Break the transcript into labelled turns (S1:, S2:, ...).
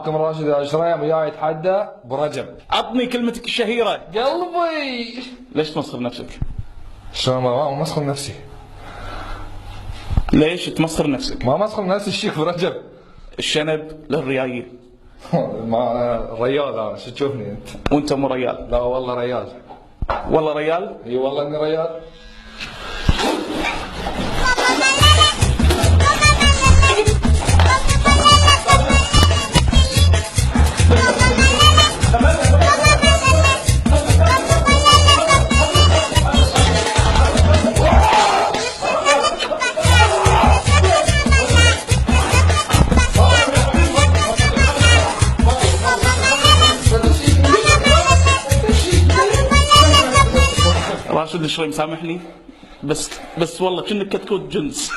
S1: معكم راشد العشريم وياي يتحدى برجب.
S2: عطني كلمتك الشهيرة.
S1: قلبي
S2: ليش تمسخر نفسك؟
S1: شلون ما مسخر نفسي؟
S2: ليش تمسخر نفسك؟
S1: ما مسخر نفسي الشيخ برجب.
S2: الشنب للريايل.
S1: ما ريال انا، شو تشوفني انت؟
S2: وانت مو ريال.
S1: لا والله ريال.
S2: والله ريال؟
S1: اي والله اني ريال.
S2: راشد الشريم سامحني، بس والله كأنك كتكوت جنس.